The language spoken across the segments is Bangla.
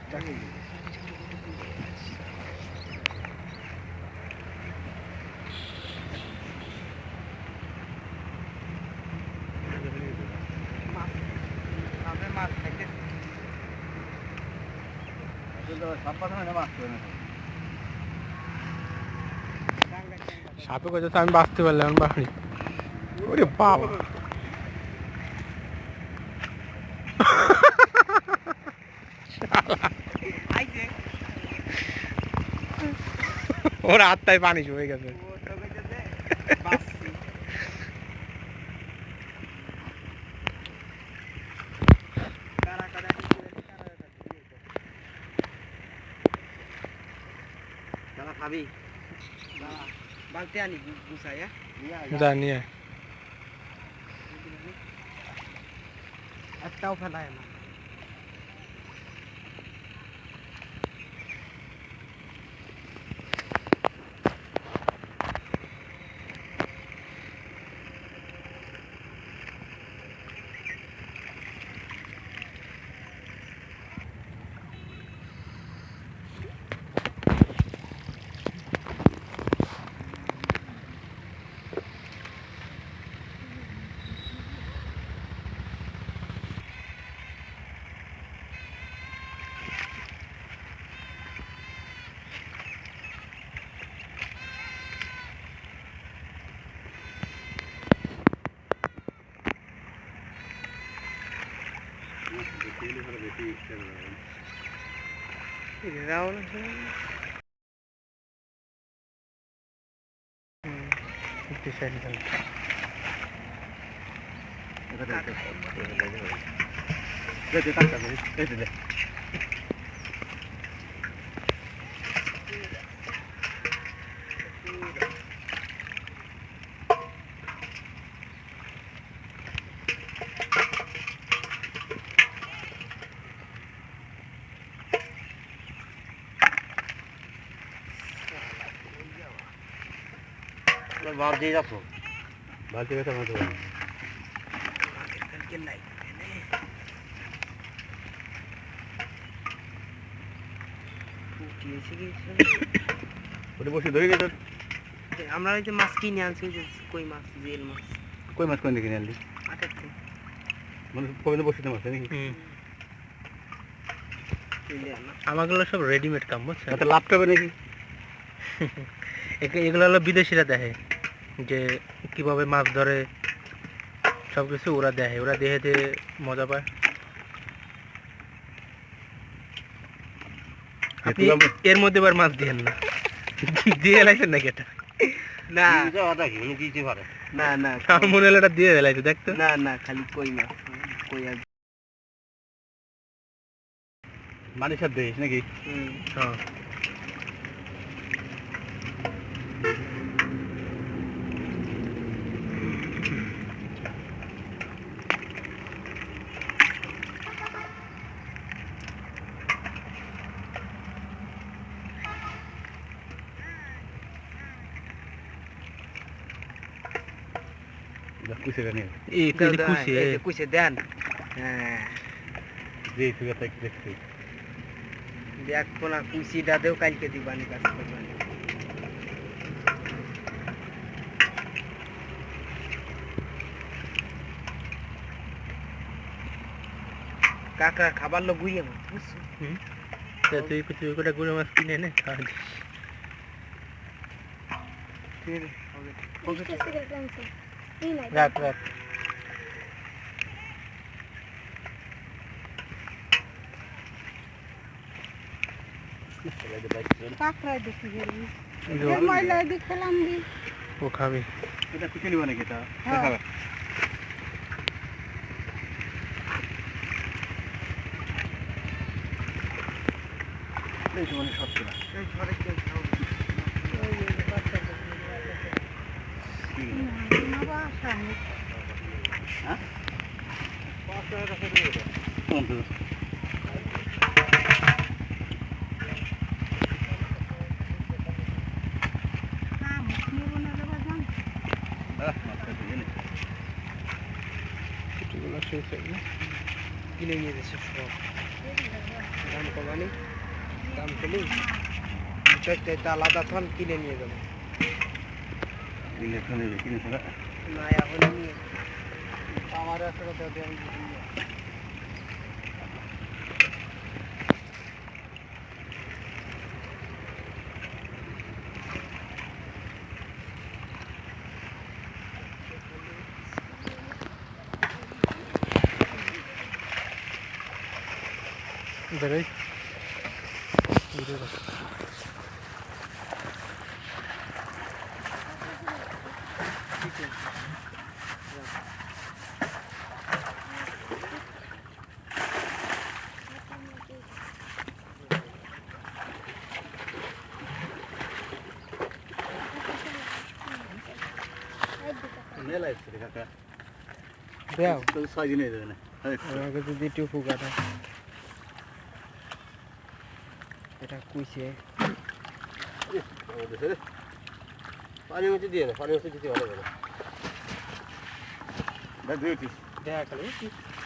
সাপে কইতেছে আমি বাঁচতে পারলাম বাড়ি। ওরে বাবা, ওর হাতটাই পানি হয়ে গেছে। খাবি বালতি আনি গুছাই জানি একটাও ফেলায় না। বাদ দিয়ে যাবো বালতি বেতা মতো বসে ধরে গেছে। আমরা এই যে মাছ কিনে আনছি, কই মাছ, জিল মাছ। কই মাছ কোন কিনে আনলি? মানে কবে বসিতে মাছ নাকি? আমাগুলো সব রেডিমেড কাম, বুঝছেন? তাতে লাভ পাবে নাকি? এগুলো হলো বিদেশিরা দেখে যে কিভাবে মাছ ধরে, সবকিছু ওরা দেখে, ওরা দেখে মজা পায়। এর মধ্যে এবার মাছ দিয়েন না, দিয়ে লাইছেন নাকি এটা? না না না, আমার মনে হলো এটা দিয়ে লাইছে, দেখতো। না না, খালি কই মাছ, কই আর মানুষের দেশ নাকি? হ্যাঁ। কুইছে দেন। হ্যাঁ দেখ কোনা কুইছিটা দেও, কালকে দিবানি কাজ করবানি। কাকড়া খাবার লোক গুইয়ে মাছ, বুঝছো? তুই কিছু করে গুঁড়ো মাছ কিনে এনে খাওয়া দিস। রাখ রাখ। ও খাবি? এটা কুচে নিব নাকি? এটা ছোটগুলো শেষ হয়ে গেল। কিনে নিয়ে যাচ্ছে সব দাম কমানি দাম কমি চারটা আলাদা থান কিনে নিয়ে যাবো না এখন নিয়ে আমার একটা কথা বেরোই দেও আমাকে যদি একটু উপকার হয় এটা কুইছে পানি মধ্যে দিয়ে না পানি মধ্যে দিতে ভালো করে দেখা খালি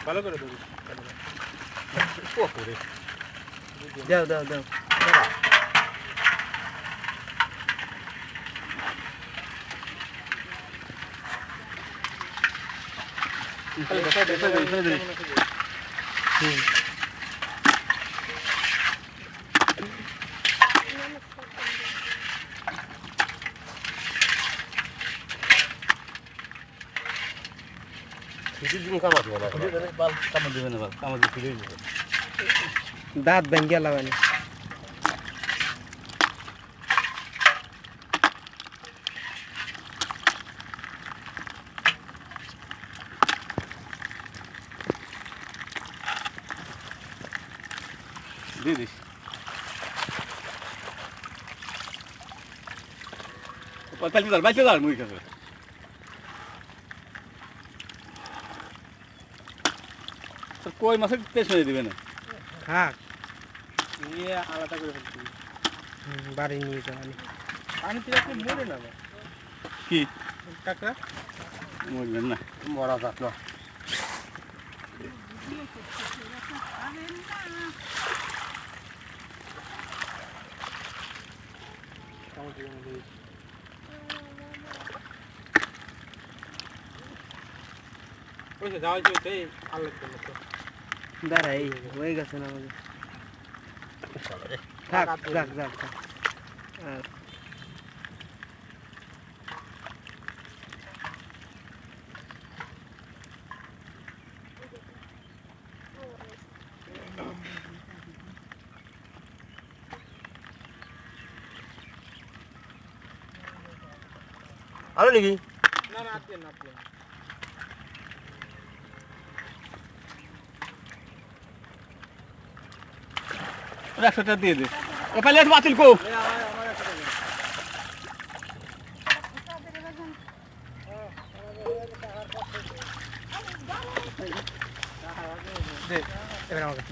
ভালো করে দেবো দাও দাও দাও দাঁত ভেঙে লাগানি দিয়ে দিস বাইশে দাঁড় মুই কাছে কই মাছের টেস্ট হয়ে দিবে না হ্যাঁ নিয়ে আলাদা করে ফেলছি বাড়ি নিয়ে যাওয়ানি পানি থেকে মরে না কি কাঁকড়া মরবেন না মরা যাক না যাওয়া চলছে আল্লাহ দাঁড়াই হয়ে গেছে না আমাদের থাক যাক যাক আরো নাকি না না আপনি না আপনি একশো টাকা দিয়ে দে ও পাইলে বাতিল কো এবার আমাকে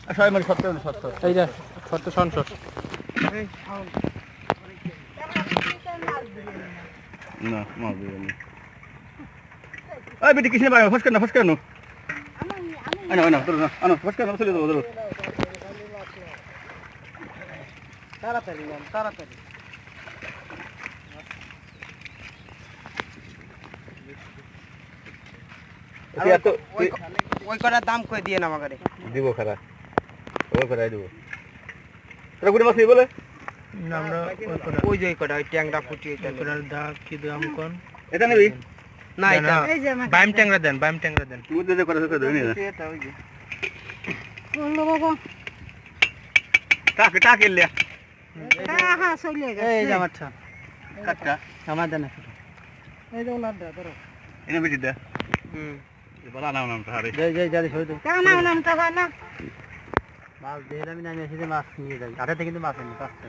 সবাই মানে সত্তর সত্তর এই যে সত্য সংসদ না মাছ দিবেন ওই বেটি কিসে পারবে ফসকানো ফসকানো আনো আনো তোর না আনো ফসকানো চলে যাবো ধরো তাড়াতাড়ি নাম তাড়াতাড়ি ওই কটার দাম কই দিয়ে না আমাকে দিব খারাপ ওই খারাপ দিব তোরা গুড়ি মাছ বলে না আমরা ওই যে কটা ওই ট্যাংরা ফুটিয়ে ওটার দাগ কি দাম কোন এটা নেবি না এটা বাইম ট্যাংরা দেন বাইম ট্যাংরা দেন তুই যে করে ধরে নি না এটা ওই যে বললো বাবা টাক টাক এলে হ্যাঁ হ্যাঁ চলে গেছে এই যে আমারটা কাটটা আমার দেন এই যে ওনারটা ধরো এনে বেটি দে হুম বলা নাম নাম হারে যাই যাই যাই সরে তো কেন নাম নামটা হয় না মাছ দিয়ে আমি নামি এসে মাছ নিয়ে যাই আটাতে কিন্তু মাছ নেই পাঁচটা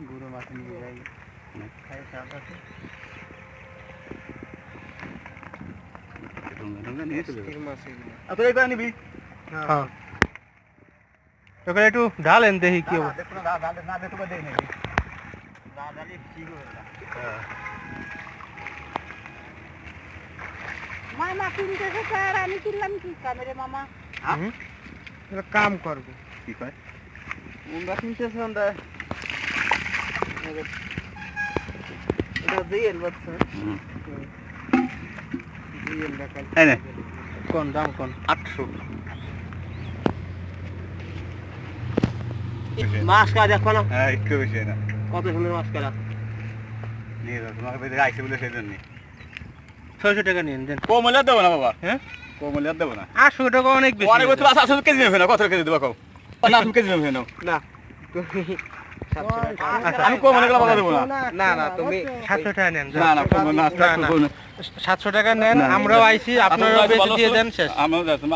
গুঁড়ো মাছ নিয়ে যাই খাই সাপ আছে মাছ এগুলো আর তুই কই নিবি হ্যাঁ ওখানে একটু ঢালেন দেখি কি অবস্থা দেখো না না দেখো বা দেই নাকি দাদালি ঠিক হলো মামা কিনতেছে তো আর আমি কিনলাম কি কামে মামা কাম করবো কি কয় আমরা কিনতেছে আমরা এটা দিয়ে বাচ্চা দিয়ে দেখাল এই নে কোন দাম কোন 800 মাছ কাজ দেখো না হ্যাঁ একটু বেশি না কত সুন্দর মাছ কাজ নিয়ে যাও তোমাকে বেঁধে আইসে বলে সেই জন্য 600 টাকা নিন দেন কোমলিয়া দেবো না বাবা হ্যাঁ কোমলিয়া দেবো না 800 টাকা অনেক বেশি অনেক বছর আছে আসলে কেজি নেবে না কত কেজি দেবো কও না তুমি কেজি নেবে না না আমি কোমলিয়া গেলে বাবা দেবো না না না তুমি 700 টাকা নেন না না কোমলিয়া না 700 টাকা নেন না। আমরাও আইছি আপনারাও বেশি দিয়ে দেন শেষ আমরা যাচ্ছি